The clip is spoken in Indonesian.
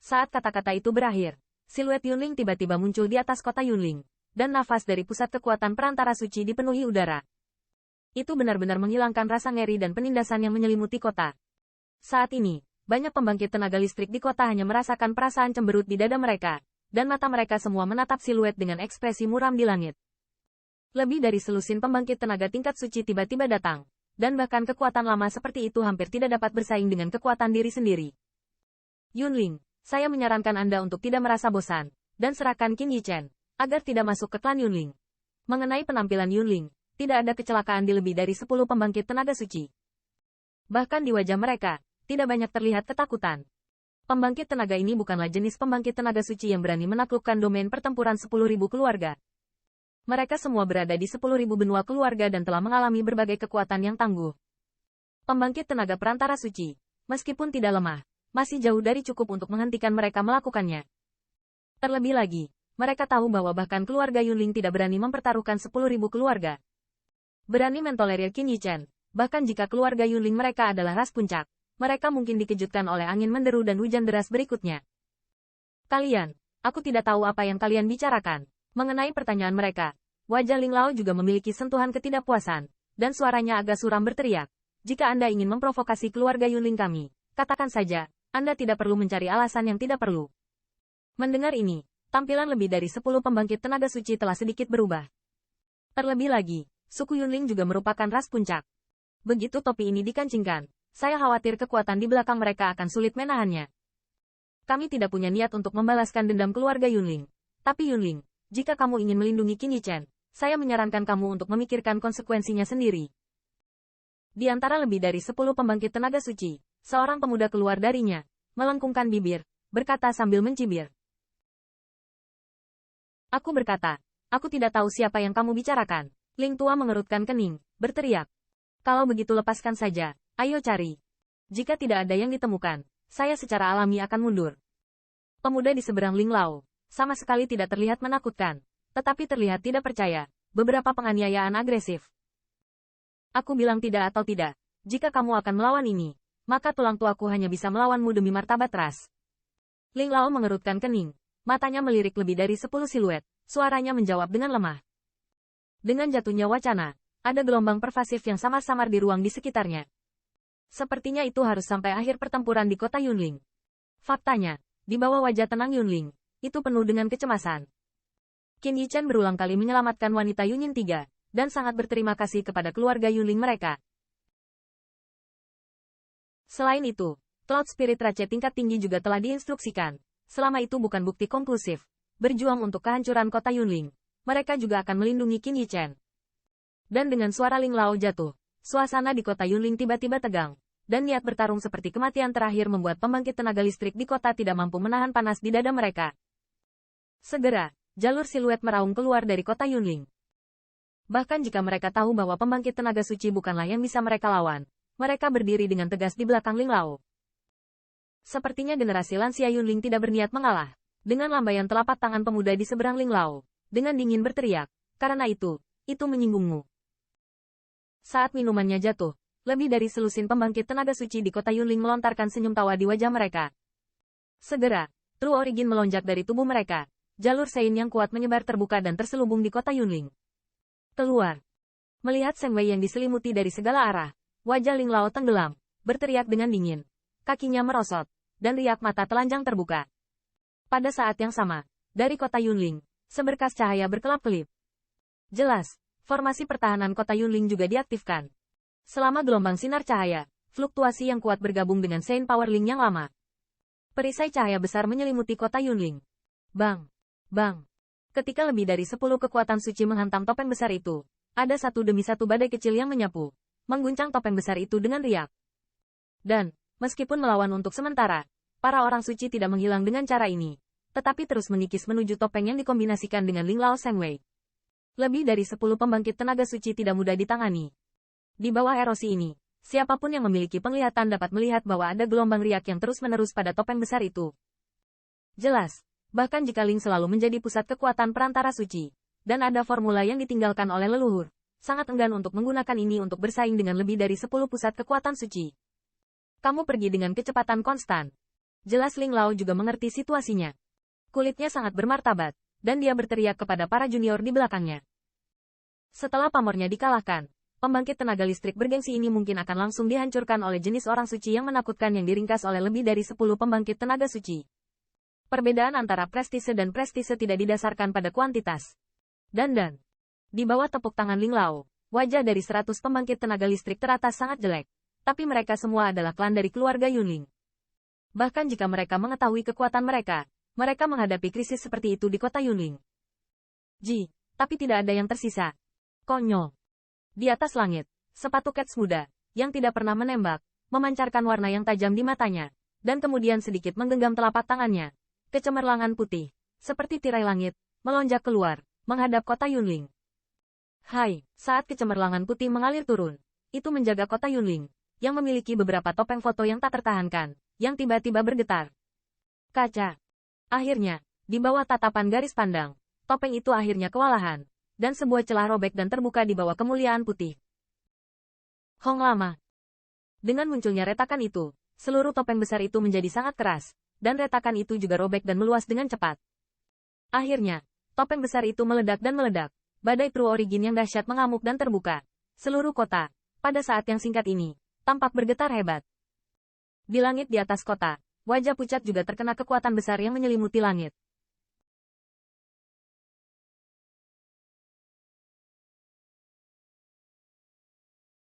Saat kata-kata itu berakhir, siluet Yunling tiba-tiba muncul di atas kota Yunling, dan nafas dari pusat kekuatan perantara suci dipenuhi udara. Itu benar-benar menghilangkan rasa ngeri dan penindasan yang menyelimuti kota. Saat ini, banyak pembangkit tenaga listrik di kota hanya merasakan perasaan cemberut di dada mereka, dan mata mereka semua menatap siluet dengan ekspresi muram di langit. Lebih dari selusin pembangkit tenaga tingkat suci tiba-tiba datang, dan bahkan kekuatan lama seperti itu hampir tidak dapat bersaing dengan kekuatan diri sendiri. Yunling, saya menyarankan Anda untuk tidak merasa bosan, dan serahkan Qin Yichen, agar tidak masuk ke klan Yunling. Mengenai penampilan Yunling, tidak ada kecelakaan di lebih dari 10 pembangkit tenaga suci. Bahkan di wajah mereka, tidak banyak terlihat ketakutan. Pembangkit tenaga ini bukanlah jenis pembangkit tenaga suci yang berani menaklukkan domain pertempuran 10.000 keluarga. Mereka semua berada di 10.000 benua keluarga dan telah mengalami berbagai kekuatan yang tangguh. Pembangkit tenaga perantara suci, meskipun tidak lemah, masih jauh dari cukup untuk menghentikan mereka melakukannya. Terlebih lagi, mereka tahu bahwa bahkan keluarga Yunling tidak berani mempertaruhkan 10.000 keluarga. Berani mentolerir Qin Yichen, bahkan jika keluarga Yunling mereka adalah ras puncak. Mereka mungkin dikejutkan oleh angin menderu dan hujan deras berikutnya. Kalian, aku tidak tahu apa yang kalian bicarakan. Mengenai pertanyaan mereka, wajah Ling Lao juga memiliki sentuhan ketidakpuasan, dan suaranya agak suram berteriak. Jika Anda ingin memprovokasi keluarga Yunling kami, katakan saja, Anda tidak perlu mencari alasan yang tidak perlu. Mendengar ini, tampilan lebih dari 10 pembangkit tenaga suci telah sedikit berubah. Terlebih lagi, suku Yunling juga merupakan ras puncak. Begitu topi ini dikancingkan, saya khawatir kekuatan di belakang mereka akan sulit menahannya. Kami tidak punya niat untuk membalaskan dendam keluarga Yunling. Tapi Yunling, jika kamu ingin melindungi Qin Yichen, saya menyarankan kamu untuk memikirkan konsekuensinya sendiri. Di antara lebih dari 10 pembangkit tenaga suci, seorang pemuda keluar darinya, melengkungkan bibir, berkata sambil mencibir. Aku berkata, aku tidak tahu siapa yang kamu bicarakan. Ling tua mengerutkan kening, berteriak. Kalau begitu lepaskan saja. Ayo cari. Jika tidak ada yang ditemukan, saya secara alami akan mundur. Pemuda di seberang Ling Lao, sama sekali tidak terlihat menakutkan, tetapi terlihat tidak percaya, beberapa penganiayaan agresif. Aku bilang tidak atau tidak, jika kamu akan melawan ini, maka tulang tuaku hanya bisa melawanmu demi martabat ras. Ling Lao mengerutkan kening, matanya melirik lebih dari 10 siluet, suaranya menjawab dengan lemah. Dengan jatuhnya wacana, ada gelombang pervasif yang samar-samar di ruang di sekitarnya. Sepertinya itu harus sampai akhir pertempuran di kota Yunling. Faktanya, di bawah wajah tenang Yunling, itu penuh dengan kecemasan. Qin Yichen berulang kali menyelamatkan wanita Yunyin III, dan sangat berterima kasih kepada keluarga Yunling mereka. Selain itu, Cloud Spirit Rache tingkat tinggi juga telah diinstruksikan. Selama itu bukan bukti konklusif, berjuang untuk kehancuran kota Yunling, mereka juga akan melindungi Qin Yichen. Dan dengan suara Ling Lao jatuh, suasana di kota Yunling tiba-tiba tegang, dan niat bertarung seperti kematian terakhir membuat pembangkit tenaga listrik di kota tidak mampu menahan panas di dada mereka. Segera, jalur siluet meraung keluar dari kota Yunling. Bahkan jika mereka tahu bahwa pembangkit tenaga suci bukanlah yang bisa mereka lawan, mereka berdiri dengan tegas di belakang Ling Lao. Sepertinya generasi lansia Yunling tidak berniat mengalah. Dengan lambaian telapak tangan pemuda di seberang Ling Lao, dengan dingin berteriak, karena itu menyinggungmu. Saat minumannya jatuh, lebih dari selusin pembangkit tenaga suci di kota Yunling melontarkan senyum tawa di wajah mereka. Segera, True Origin melonjak dari tubuh mereka. Jalur Sein yang kuat menyebar terbuka dan terselubung di kota Yunling. Keluar. Melihat Seng Wei yang diselimuti dari segala arah, wajah Ling Lao tenggelam, berteriak dengan dingin. Kakinya merosot, dan riak mata telanjang terbuka. Pada saat yang sama, dari kota Yunling, seberkas cahaya berkelap-kelip. Jelas, formasi pertahanan kota Yunling juga diaktifkan. Selama gelombang sinar cahaya, fluktuasi yang kuat bergabung dengan Sein Power Link yang lama. Perisai cahaya besar menyelimuti kota Yunling. Bang! Bang! Ketika lebih dari 10 kekuatan suci menghantam topeng besar itu, ada satu demi satu badai kecil yang menyapu, mengguncang topeng besar itu dengan riak. Dan, meskipun melawan untuk sementara, para orang suci tidak menghilang dengan cara ini, tetapi terus mengikis menuju topeng yang dikombinasikan dengan Ling Lao Seng Wei. Lebih dari 10 pembangkit tenaga suci tidak mudah ditangani. Di bawah erosi ini, siapapun yang memiliki penglihatan dapat melihat bahwa ada gelombang riak yang terus-menerus pada topeng besar itu. Jelas, bahkan jika Ling selalu menjadi pusat kekuatan perantara suci, dan ada formula yang ditinggalkan oleh leluhur, sangat enggan untuk menggunakan ini untuk bersaing dengan lebih dari 10 pusat kekuatan suci. Kamu pergi dengan kecepatan konstan. Jelas Ling Lao juga mengerti situasinya. Kulitnya sangat bermartabat, dan dia berteriak kepada para junior di belakangnya. Setelah pamornya dikalahkan, pembangkit tenaga listrik bergengsi ini mungkin akan langsung dihancurkan oleh jenis orang suci yang menakutkan yang diringkas oleh lebih dari 10 pembangkit tenaga suci. Perbedaan antara prestise dan prestise tidak didasarkan pada kuantitas. Dan. Di bawah tepuk tangan Ling Lao, wajah dari 100 pembangkit tenaga listrik teratas sangat jelek. Tapi mereka semua adalah klan dari keluarga Yunling. Bahkan jika mereka mengetahui kekuatan mereka menghadapi krisis seperti itu di kota Yunling. Tapi tidak ada yang tersisa. Konyol. Di atas langit, sepatu Cats muda, yang tidak pernah menembak, memancarkan warna yang tajam di matanya, dan kemudian sedikit menggenggam telapak tangannya. Kecemerlangan putih, seperti tirai langit, melonjak keluar, menghadap kota Yunling. Hai, saat kecemerlangan putih mengalir turun, itu menjaga kota Yunling, yang memiliki beberapa topeng foto yang tak tertahankan, yang tiba-tiba bergetar. Kaca. Akhirnya, di bawah tatapan garis pandang, topeng itu akhirnya kewalahan, dan sebuah celah robek dan terbuka di bawah kemuliaan putih. Hong lama. Dengan munculnya retakan itu, seluruh topeng besar itu menjadi sangat keras, dan retakan itu juga robek dan meluas dengan cepat. Akhirnya, topeng besar itu meledak dan meledak, badai True Origin yang dahsyat mengamuk dan terbuka. Seluruh kota, pada saat yang singkat ini, tampak bergetar hebat. Di langit di atas kota, wajah pucat juga terkena kekuatan besar yang menyelimuti langit.